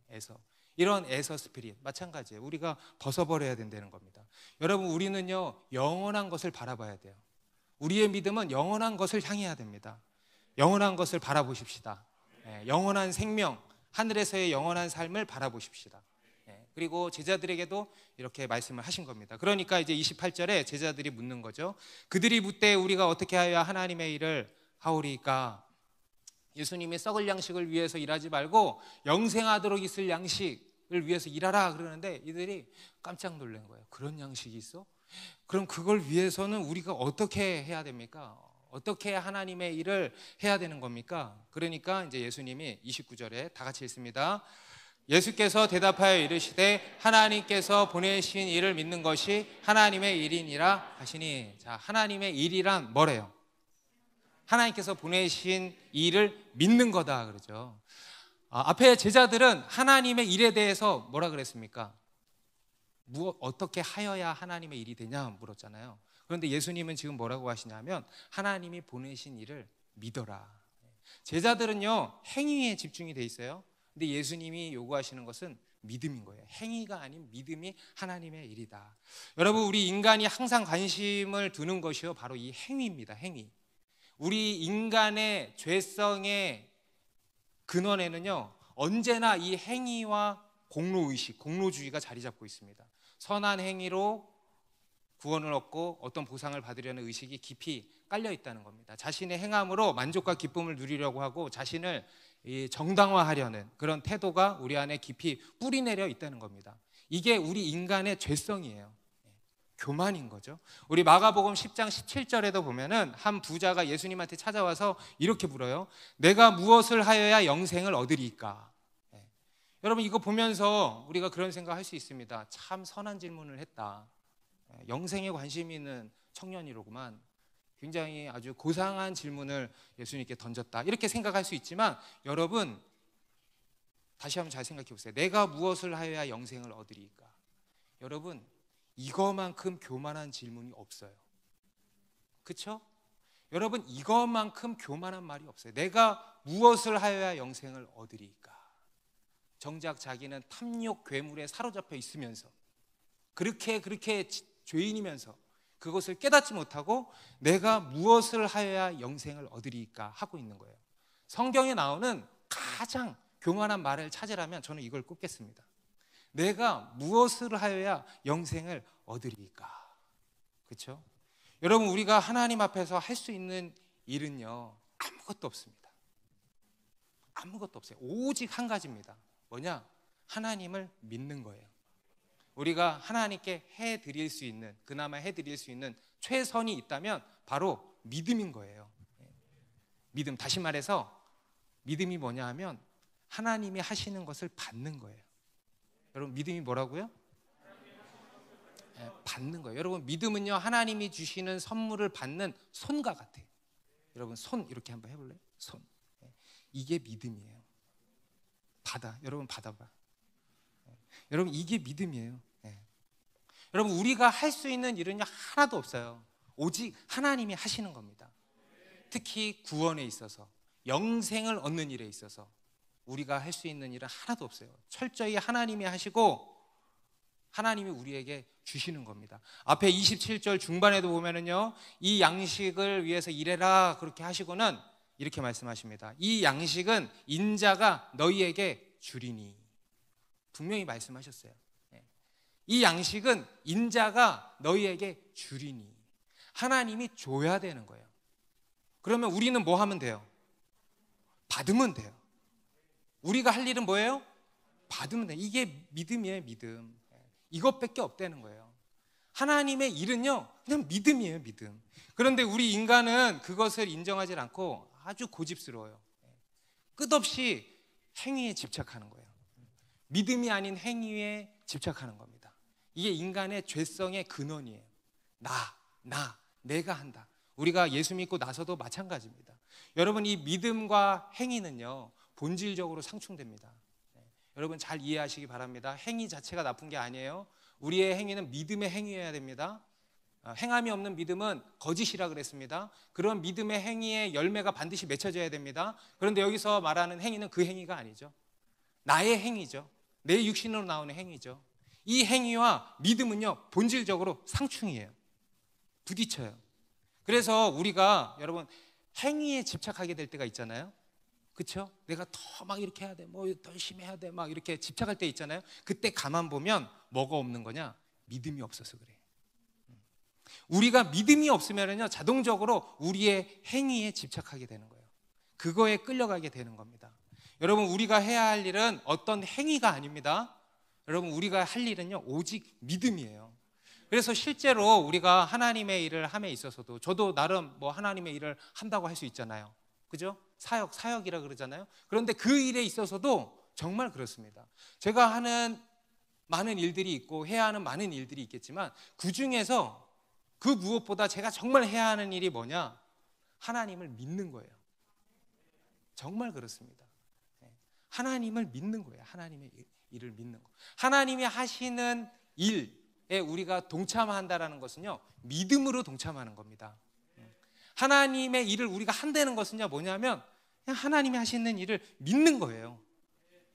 에서. 이런 에서 스피릿 마찬가지예요. 우리가 벗어버려야 된다는 겁니다. 여러분, 우리는요 영원한 것을 바라봐야 돼요. 우리의 믿음은 영원한 것을 향해야 됩니다. 영원한 것을 바라보십시다. 영원한 생명, 하늘에서의 영원한 삶을 바라보십시다. 그리고 제자들에게도 이렇게 말씀을 하신 겁니다. 그러니까 이제 28절에 제자들이 묻는 거죠. 그들이 묻되 우리가 어떻게 하여야 하나님의 일을 하오리까? 예수님이 썩을 양식을 위해서 일하지 말고 영생하도록 있을 양식을 위해서 일하라 그러는데 이들이 깜짝 놀란 거예요. 그런 양식이 있어? 그럼 그걸 위해서는 우리가 어떻게 해야 됩니까? 어떻게 하나님의 일을 해야 되는 겁니까? 그러니까 이제 예수님이 29절에 다 같이 읽습니다. 예수께서 대답하여 이르시되 하나님께서 보내신 일을 믿는 것이 하나님의 일이니라 하시니. 자, 하나님의 일이란 뭐래요? 하나님께서 보내신 일을 믿는 거다 그러죠. 앞에 제자들은 하나님의 일에 대해서 뭐라 그랬습니까? 어떻게 하여야 하나님의 일이 되냐 물었잖아요. 그런데 예수님은 지금 뭐라고 하시냐면 하나님이 보내신 일을 믿어라. 제자들은요 행위에 집중이 돼 있어요. 근데 예수님이 요구하시는 것은 믿음인 거예요. 행위가 아닌 믿음이 하나님의 일이다. 여러분, 우리 인간이 항상 관심을 두는 것이요 바로 이 행위입니다. 행위. 우리 인간의 죄성의 근원에는요 언제나 이 행위와 공로의식, 공로주의가 자리 잡고 있습니다. 선한 행위로 구원을 얻고 어떤 보상을 받으려는 의식이 깊이 깔려 있다는 겁니다. 자신의 행함으로 만족과 기쁨을 누리려고 하고 자신을 정당화하려는 그런 태도가 우리 안에 깊이 뿌리내려 있다는 겁니다. 이게 우리 인간의 죄성이에요. 교만인 거죠. 우리 마가복음 10장 17절에도 보면은 한 부자가 예수님한테 찾아와서 이렇게 물어요. 내가 무엇을 하여야 영생을 얻으리까? 여러분, 이거 보면서 우리가 그런 생각할 수 있습니다. 참 선한 질문을 했다. 영생에 관심이 있는 청년이로구만. 굉장히 아주 고상한 질문을 예수님께 던졌다. 이렇게 생각할 수 있지만 여러분, 다시 한번 잘 생각해 보세요. 내가 무엇을 하여야 영생을 얻으리까? 여러분, 이거만큼 교만한 질문이 없어요. 그렇죠? 여러분, 이거만큼 교만한 말이 없어요. 내가 무엇을 하여야 영생을 얻으리까? 정작 자기는 탐욕 괴물에 사로잡혀 있으면서 그렇게 죄인이면서 그것을 깨닫지 못하고 내가 무엇을 하여야 영생을 얻으리까 하고 있는 거예요. 성경에 나오는 가장 교만한 말을 찾으라면 저는 이걸 꼽겠습니다. 내가 무엇을 하여야 영생을 얻으리까? 그렇죠? 여러분, 우리가 하나님 앞에서 할 수 있는 일은요 아무것도 없습니다. 아무것도 없어요. 오직 한 가지입니다. 뭐냐? 하나님을 믿는 거예요. 우리가 하나님께 해드릴 수 있는, 그나마 해드릴 수 있는 최선이 있다면 바로 믿음인 거예요. 믿음, 다시 말해서 믿음이 뭐냐 하면 하나님이 하시는 것을 받는 거예요. 여러분, 믿음이 뭐라고요? 받는 거예요. 여러분, 믿음은요 하나님이 주시는 선물을 받는 손과 같아요. 여러분, 손 이렇게 한번 해볼래요? 손. 이게 믿음이에요. 받아. 여러분, 받아봐. 여러분, 이게 믿음이에요. 여러분, 우리가 할 수 있는 일은요 하나도 없어요. 오직 하나님이 하시는 겁니다. 특히 구원에 있어서, 영생을 얻는 일에 있어서 우리가 할 수 있는 일은 하나도 없어요. 철저히 하나님이 하시고 하나님이 우리에게 주시는 겁니다. 앞에 27절 중반에도 보면은요 이 양식을 위해서 일해라 그렇게 하시고는 이렇게 말씀하십니다. 이 양식은 인자가 너희에게 주리니. 분명히 말씀하셨어요. 이 양식은 인자가 너희에게 주리니. 하나님이 줘야 되는 거예요. 그러면 우리는 뭐 하면 돼요? 받으면 돼요. 우리가 할 일은 뭐예요? 받으면 돼요. 이게 믿음이에요. 믿음. 이것밖에 없다는 거예요. 하나님의 일은요 그냥 믿음이에요. 믿음. 그런데 우리 인간은 그것을 인정하지 않고 아주 고집스러워요. 끝없이 행위에 집착하는 거예요. 믿음이 아닌 행위에 집착하는 겁니다. 이게 인간의 죄성의 근원이에요. 내가 한다. 우리가 예수 믿고 나서도 마찬가지입니다. 여러분, 이 믿음과 행위는요 본질적으로 상충됩니다. 여러분, 잘 이해하시기 바랍니다. 행위 자체가 나쁜 게 아니에요. 우리의 행위는 믿음의 행위여야 됩니다. 행함이 없는 믿음은 거짓이라 그랬습니다. 그런 믿음의 행위의 열매가 반드시 맺혀져야 됩니다. 그런데 여기서 말하는 행위는 그 행위가 아니죠. 나의 행위죠. 내 육신으로 나오는 행위죠. 이 행위와 믿음은요 본질적으로 상충이에요. 부딪혀요. 그래서 우리가 여러분 행위에 집착하게 될 때가 있잖아요. 그렇죠? 내가 더 막 이렇게 해야 돼, 뭐 더 열심히 해야 돼, 막 이렇게 집착할 때 있잖아요. 그때 가만 보면 뭐가 없는 거냐? 믿음이 없어서 그래. 우리가 믿음이 없으면요, 자동적으로 우리의 행위에 집착하게 되는 거예요. 그거에 끌려가게 되는 겁니다. 여러분, 우리가 해야 할 일은 어떤 행위가 아닙니다. 여러분, 우리가 할 일은요, 오직 믿음이에요. 그래서 실제로 우리가 하나님의 일을 함에 있어서도, 저도 나름 뭐 하나님의 일을 한다고 할 수 있잖아요. 그죠? 사역이라 그러잖아요. 그런데 그 일에 있어서도 정말 그렇습니다. 제가 하는 많은 일들이 있고 해야 하는 많은 일들이 있겠지만, 그 중에서 그 무엇보다 제가 정말 해야 하는 일이 뭐냐? 하나님을 믿는 거예요. 정말 그렇습니다. 하나님을 믿는 거예요. 하나님의 일을 믿는 거. 하나님이 하시는 일에 우리가 동참한다라는 것은요, 믿음으로 동참하는 겁니다. 하나님의 일을 우리가 한다는 것은요, 뭐냐면 그냥 하나님이 하시는 일을 믿는 거예요.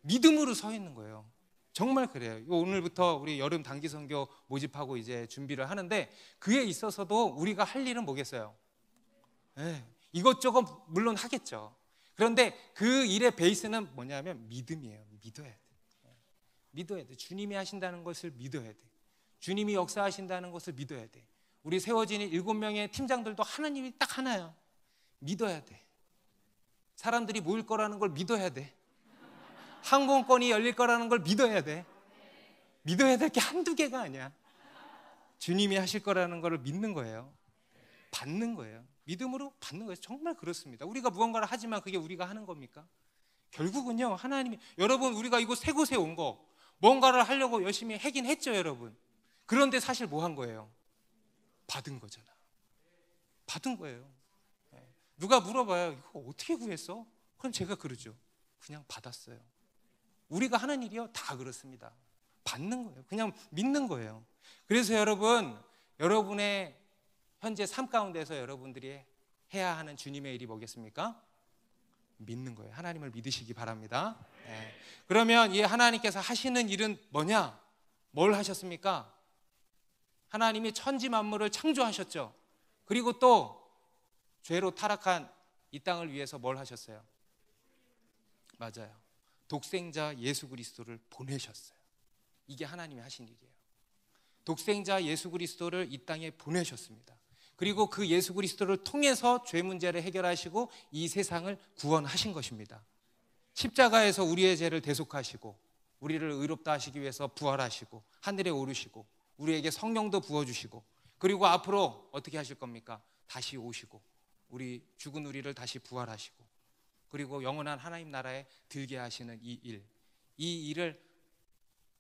믿음으로 서 있는 거예요. 정말 그래요. 오늘부터 우리 여름 단기 선교 모집하고 이제 준비를 하는데, 그에 있어서도 우리가 할 일은 뭐겠어요? 이것저것 물론 하겠죠. 그런데 그 일의 베이스는 뭐냐면 믿음이에요. 믿어야 돼. 믿어야 돼. 주님이 하신다는 것을 믿어야 돼. 주님이 역사하신다는 것을 믿어야 돼. 우리 세워지는 7명의 팀장들도 하나님이 딱 하나야. 믿어야 돼. 사람들이 모일 거라는 걸 믿어야 돼. 항공권이 열릴 거라는 걸 믿어야 돼. 믿어야 될 게 한두 개가 아니야. 주님이 하실 거라는 걸 믿는 거예요. 받는 거예요. 믿음으로 받는 거예요. 정말 그렇습니다. 우리가 무언가를 하지만 그게 우리가 하는 겁니까? 결국은요, 하나님이, 여러분, 우리가 이곳 세 곳에 온 거 뭔가를 하려고 열심히 하긴 했죠, 여러분. 그런데 사실 뭐 한 거예요? 받은 거잖아. 받은 거예요. 누가 물어봐요. 이거 어떻게 구했어? 그럼 제가 그러죠. 그냥 받았어요. 우리가 하는 일이요, 다 그렇습니다. 받는 거예요. 그냥 믿는 거예요. 그래서 여러분, 여러분의 현재 삶 가운데서 여러분들이 해야 하는 주님의 일이 뭐겠습니까? 믿는 거예요. 하나님을 믿으시기 바랍니다. 그러면 이 하나님께서 하시는 일은 뭐냐? 뭘 하셨습니까? 하나님이 천지 만물을 창조하셨죠. 그리고 또 죄로 타락한 이 땅을 위해서 뭘 하셨어요? 맞아요. 독생자 예수 그리스도를 보내셨어요. 이게 하나님이 하신 일이에요. 독생자 예수 그리스도를 이 땅에 보내셨습니다. 그리고 그 예수 그리스도를 통해서 죄 문제를 해결하시고 이 세상을 구원하신 것입니다. 십자가에서 우리의 죄를 대속하시고 우리를 의롭다 하시기 위해서 부활하시고 하늘에 오르시고 우리에게 성령도 부어주시고, 그리고 앞으로 어떻게 하실 겁니까? 다시 오시고 우리 죽은 우리를 다시 부활하시고, 그리고 영원한 하나님 나라에 들게 하시는 이 일을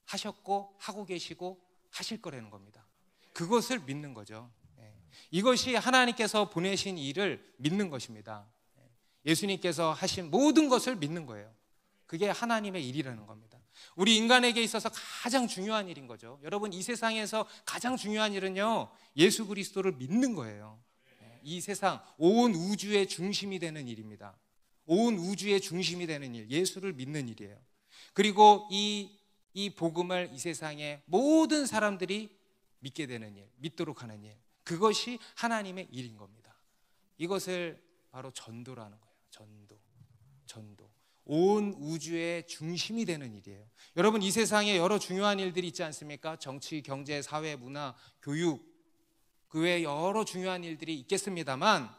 하셨고 하고 계시고 하실 거라는 겁니다. 그것을 믿는 거죠. 이것이 하나님께서 보내신 일을 믿는 것입니다. 예수님께서 하신 모든 것을 믿는 거예요. 그게 하나님의 일이라는 겁니다. 우리 인간에게 있어서 가장 중요한 일인 거죠. 여러분, 이 세상에서 가장 중요한 일은요, 예수 그리스도를 믿는 거예요. 이 세상 온 우주의 중심이 되는 일입니다. 온 우주의 중심이 되는 일, 예수를 믿는 일이에요. 그리고 이 복음을 이 세상의 모든 사람들이 믿게 되는 일, 믿도록 하는 일, 그것이 하나님의 일인 겁니다. 이것을 바로 전도라는 거예요. 전도. 온 우주의 중심이 되는 일이에요. 여러분, 이 세상에 여러 중요한 일들이 있지 않습니까? 정치, 경제, 사회, 문화, 교육, 그 외에 여러 중요한 일들이 있겠습니다만,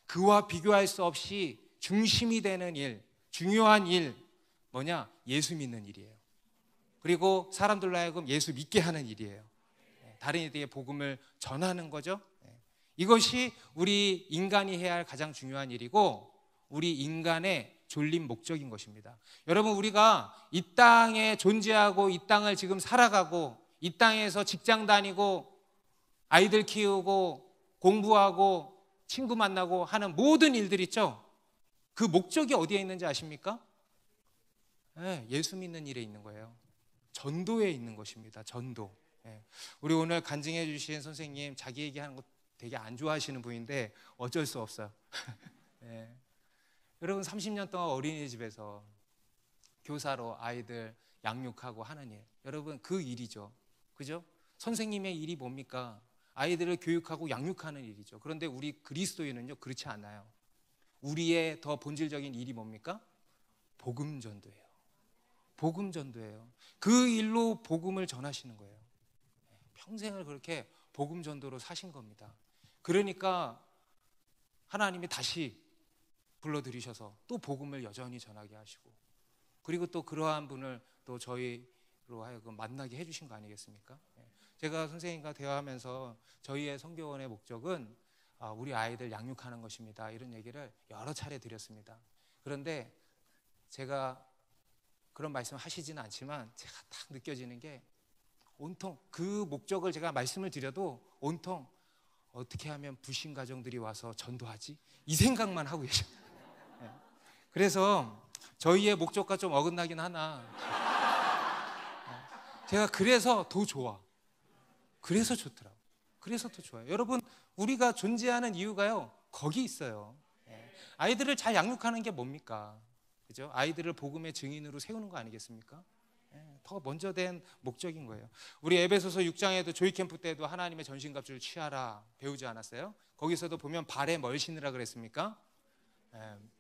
그와 비교할 수 없이 중심이 되는 일, 중요한 일 뭐냐? 예수 믿는 일이에요. 그리고 사람들로 하여금 예수 믿게 하는 일이에요. 다른 이들에게 복음을 전하는 거죠. 이것이 우리 인간이 해야 할 가장 중요한 일이고, 우리 인간의 졸린 목적인 것입니다. 여러분, 우리가 이 땅에 존재하고 이 땅을 지금 살아가고 이 땅에서 직장 다니고 아이들 키우고 공부하고 친구 만나고 하는 모든 일들 있죠. 그 목적이 어디에 있는지 아십니까? 예수 믿는 일에 있는 거예요. 전도에 있는 것입니다. 전도. 우리 오늘 간증해 주신 선생님, 자기 얘기하는 거 되게 안 좋아하시는 분인데 어쩔 수 없어요. 여러분, 30년 동안 어린이집에서 교사로 아이들 양육하고 하는 일, 여러분, 그 일이죠. 그죠? 선생님의 일이 뭡니까? 아이들을 교육하고 양육하는 일이죠. 그런데 우리 그리스도인은요, 그렇지 않아요. 우리의 더 본질적인 일이 뭡니까? 복음 전도예요. 복음 전도예요. 그 일로 복음을 전하시는 거예요. 평생을 그렇게 복음 전도로 사신 겁니다. 그러니까 하나님이 다시 불러들이셔서 또 복음을 여전히 전하게 하시고, 그리고 또 그러한 분을 또 저희로 하여금 만나게 해주신 거 아니겠습니까? 제가 선생님과 대화하면서 저희의 선교원의 목적은 우리 아이들 양육하는 것입니다, 이런 얘기를 여러 차례 드렸습니다. 그런데 제가 그런 말씀을 하시지는 않지만 제가 딱 느껴지는 게, 온통 그 목적을 제가 말씀을 드려도 온통 어떻게 하면 불신 가정들이 와서 전도하지? 이 생각만 하고 계셔요. 그래서 저희의 목적과 좀 어긋나긴 하나 제가 그래서 더 좋아. 그래서 좋더라고. 그래서 더 좋아요. 여러분, 우리가 존재하는 이유가요, 거기 있어요. 아이들을 잘 양육하는 게 뭡니까? 그죠? 아이들을 복음의 증인으로 세우는 거 아니겠습니까? 더 먼저 된 목적인 거예요. 우리 에베소서 6장에도 조이 캠프 때도 하나님의 전신갑주를 취하라 배우지 않았어요? 거기서도 보면 발에 뭘 신으라 그랬습니까?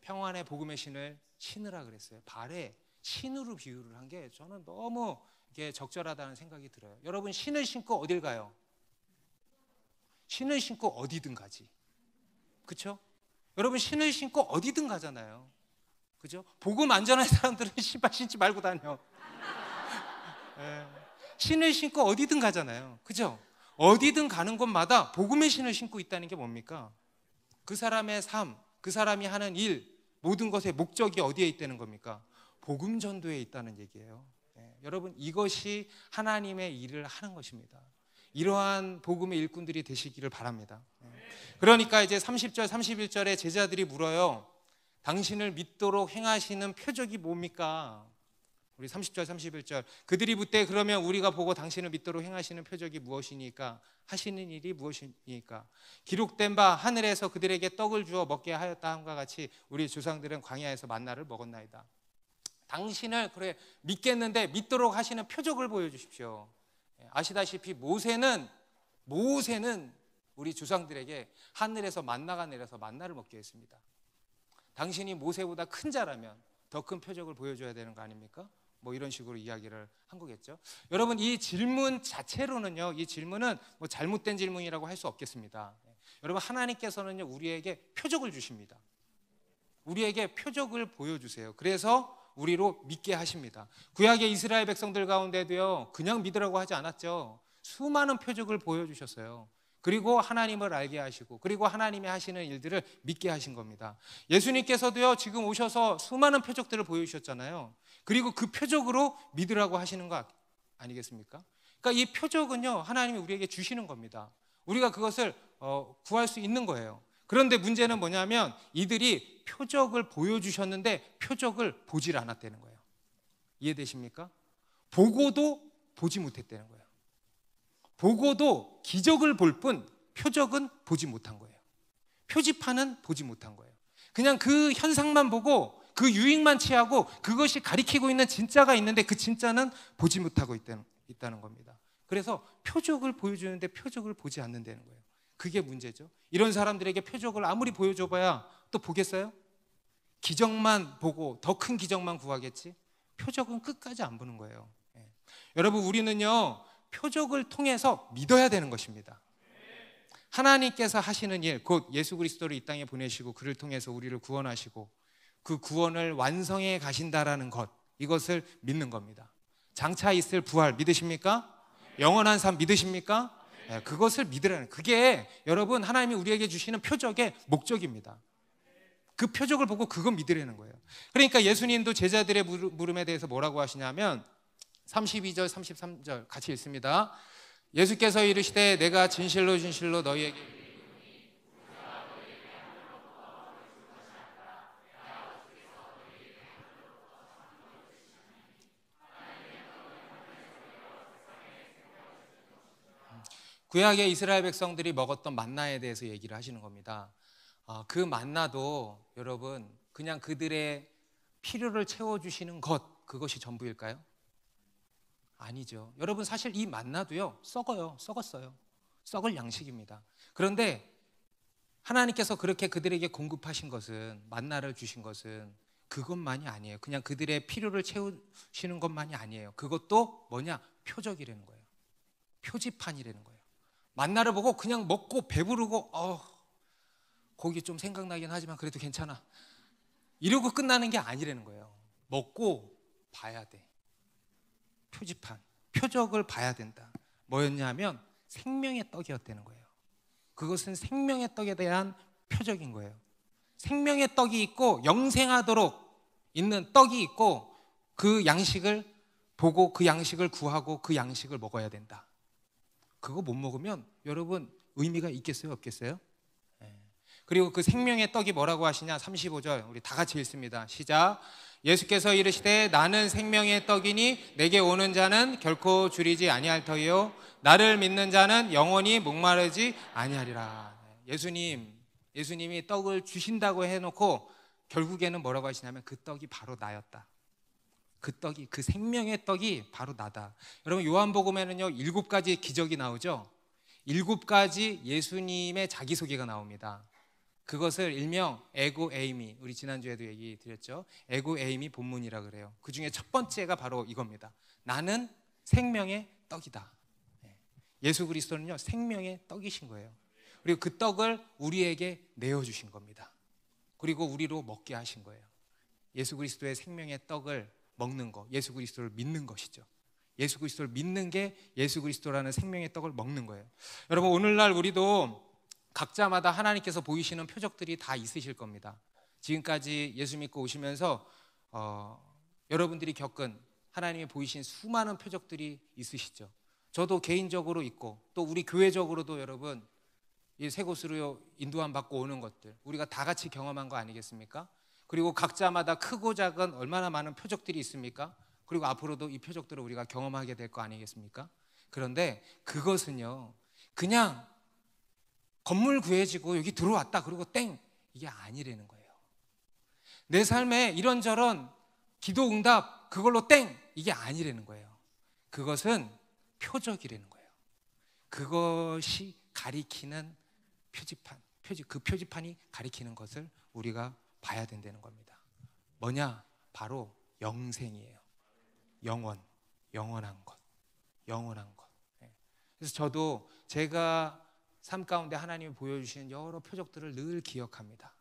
평안의 복음의 신을 신으라 그랬어요. 발에 신으로 비유를 한 게 저는 너무 이게 적절하다는 생각이 들어요. 여러분, 신을 신고 어딜 가요? 신을 신고 어디든 가지. 그렇죠? 여러분, 신을 신고 어디든 가잖아요. 그죠? 복음 안전한 사람들은 신발 신지 말고 다녀. 신을 신고 어디든 가잖아요. 그죠? 어디든 가는 곳마다 복음의 신을 신고 있다는 게 뭡니까? 그 사람의 삶, 그 사람이 하는 일, 모든 것의 목적이 어디에 있다는 겁니까? 복음 전도에 있다는 얘기예요. 여러분, 이것이 하나님의 일을 하는 것입니다. 이러한 복음의 일꾼들이 되시기를 바랍니다. 그러니까 이제 30절, 31절에 제자들이 물어요. 당신을 믿도록 행하시는 표적이 뭡니까? 우리 30절, 31절. 그들이 묻되 그러면 우리가 보고 당신을 믿도록 행하시는 표적이 무엇이니까? 하시는 일이 무엇이니까? 기록된 바 하늘에서 그들에게 떡을 주어 먹게 하였다 함과 같이 우리 조상들은 광야에서 만나를 먹었나이다. 당신을 그래 믿겠는데 믿도록 하시는 표적을 보여주십시오. 아시다시피 모세는 우리 조상들에게 하늘에서 만나가 내려서 만나를 먹게 했습니다. 당신이 모세보다 큰 자라면 더 큰 표적을 보여줘야 되는 거 아닙니까? 뭐 이런 식으로 이야기를 한 거겠죠. 여러분, 이 질문 자체로는요, 이 질문은 뭐 잘못된 질문이라고 할 수 없겠습니다. 여러분, 하나님께서는요, 우리에게 표적을 주십니다. 우리에게 표적을 보여주세요. 그래서 우리로 믿게 하십니다. 구약의 이스라엘 백성들 가운데도요, 그냥 믿으라고 하지 않았죠. 수많은 표적을 보여주셨어요. 그리고 하나님을 알게 하시고, 그리고 하나님이 하시는 일들을 믿게 하신 겁니다. 예수님께서도요, 지금 오셔서 수많은 표적들을 보여주셨잖아요. 그리고 그 표적으로 믿으라고 하시는 거 아니겠습니까? 그러니까 이 표적은요, 하나님이 우리에게 주시는 겁니다. 우리가 그것을 구할 수 있는 거예요. 그런데 문제는 뭐냐면 이들이 표적을 보여주셨는데 표적을 보질 않았다는 거예요. 이해되십니까? 보고도 보지 못했다는 거예요. 보고도 기적을 볼 뿐 표적은 보지 못한 거예요. 표지판은 보지 못한 거예요. 그냥 그 현상만 보고 그 유익만 취하고 그것이 가리키고 있는 진짜가 있는데 그 진짜는 보지 못하고 있다는 겁니다. 그래서 표적을 보여주는데 표적을 보지 않는다는 거예요. 그게 문제죠. 이런 사람들에게 표적을 아무리 보여줘봐야 또 보겠어요? 기적만 보고 더 큰 기적만 구하겠지? 표적은 끝까지 안 보는 거예요. 여러분, 우리는요, 표적을 통해서 믿어야 되는 것입니다. 하나님께서 하시는 일, 곧 예수 그리스도를 이 땅에 보내시고 그를 통해서 우리를 구원하시고 그 구원을 완성해 가신다라는 것, 이것을 믿는 겁니다. 장차 있을 부활 믿으십니까? 영원한 삶 믿으십니까? 그것을 믿으라는, 그게 여러분 하나님이 우리에게 주시는 표적의 목적입니다. 그 표적을 보고 그거 믿으라는 거예요. 그러니까 예수님도 제자들의 물음에 대해서 뭐라고 하시냐면 32절 33절 같이 읽습니다. 예수께서 이르시되 내가 진실로 진실로 너희에게 구약의 이스라엘 백성들이 먹었던 만나에 대해서 얘기를 하시는 겁니다. 그 만나도 여러분 그냥 그들의 필요를 채워주시는 것, 그것이 전부일까요? 아니죠. 여러분, 사실 이 만나도요, 썩었어요. 썩을 양식입니다. 그런데 하나님께서 그렇게 그들에게 공급하신 것은, 만나를 주신 것은 그것만이 아니에요. 그냥 그들의 필요를 채우시는 것만이 아니에요. 그것도 뭐냐? 표적이라는 거예요. 표지판이라는 거예요. 만나를 보고 그냥 먹고 배부르고 고기 좀 생각나긴 하지만 그래도 괜찮아 이러고 끝나는 게 아니라는 거예요. 먹고 봐야 돼. 표지판, 표적을 봐야 된다. 뭐였냐면 생명의 떡이었다는 거예요. 그것은 생명의 떡에 대한 표적인 거예요. 생명의 떡이 있고 영생하도록 있는 떡이 있고 그 양식을 보고 그 양식을 구하고 그 양식을 먹어야 된다. 그거 못 먹으면 여러분 의미가 있겠어요? 없겠어요? 그리고 그 생명의 떡이 뭐라고 하시냐? 35절 우리 다 같이 읽습니다. 시작. 예수께서 이르시되 나는 생명의 떡이니 내게 오는 자는 결코 줄이지 아니할 터이요 나를 믿는 자는 영원히 목마르지 아니하리라. 예수님이 떡을 주신다고 해놓고 결국에는 뭐라고 하시냐면 그 떡이 바로 나였다. 그 생명의 떡이 바로 나다. 여러분 요한복음에는요 7가지 기적이 나오죠. 7가지 예수님의 자기소개가 나옵니다. 그것을 일명 에고 에이미, 우리 지난주에도 얘기 드렸죠. 에고 에이미 본문이라 그래요. 그 중에 첫 번째가 바로 이겁니다. 나는 생명의 떡이다. 예수 그리스도는요 생명의 떡이신 거예요. 그리고 그 떡을 우리에게 내어주신 겁니다. 그리고 우리로 먹게 하신 거예요. 예수 그리스도의 생명의 떡을 먹는 거, 예수 그리스도를 믿는 것이죠. 예수 그리스도를 믿는 게 예수 그리스도라는 생명의 떡을 먹는 거예요. 여러분 오늘날 우리도 각자마다 하나님께서 보이시는 표적들이 다 있으실 겁니다. 지금까지 예수 믿고 오시면서 여러분들이 겪은 하나님이 보이신 수많은 표적들이 있으시죠. 저도 개인적으로 있고 또 우리 교회적으로도 여러분 이 새 곳으로 인도함 받고 오는 것들 우리가 다 같이 경험한 거 아니겠습니까? 그리고 각자마다 크고 작은 얼마나 많은 표적들이 있습니까? 그리고 앞으로도 이 표적들을 우리가 경험하게 될 거 아니겠습니까? 그런데 그것은요 그냥 건물 구해지고 여기 들어왔다 그리고 땡 이게 아니라는 거예요. 내 삶에 이런저런 기도 응답 그걸로 땡 이게 아니라는 거예요. 그것은 표적이라는 거예요. 그것이 가리키는 표지판, 그 표지판이 가리키는 것을 우리가 봐야 된다는 겁니다. 뭐냐? 바로 영생이에요. 영원한 것. 그래서 저도 제가 삶 가운데 하나님이 보여주시는 여러 표적들을 늘 기억합니다.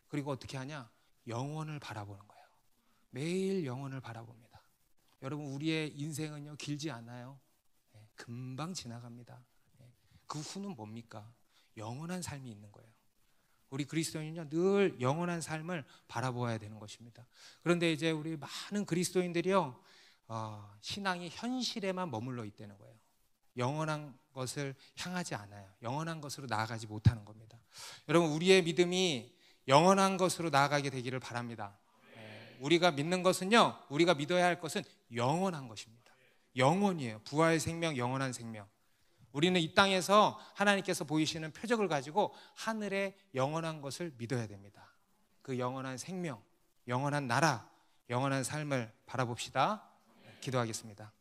그리고 어떻게 하냐? 영원을 바라보는 거예요. 매일 영원을 바라봅니다. 여러분 우리의 인생은요 길지 않아요. 금방 지나갑니다. 그 후는 뭡니까? 영원한 삶이 있는 거예요. 우리 그리스도인은요 늘 영원한 삶을 바라보아야 되는 것입니다. 그런데 이제 우리 많은 그리스도인들이요 신앙이 현실에만 머물러 있다는 거예요. 영원한 것을 향하지 않아요. 영원한 것으로 나아가지 못하는 겁니다. 여러분 우리의 믿음이 영원한 것으로 나아가게 되기를 바랍니다. 우리가 믿는 것은요 우리가 믿어야 할 것은 영원한 것입니다. 영원이에요. 부활의 생명, 영원한 생명. 우리는 이 땅에서 하나님께서 보이시는 표적을 가지고 하늘의 영원한 것을 믿어야 됩니다. 그 영원한 생명, 영원한 나라, 영원한 삶을 바라봅시다. 기도하겠습니다.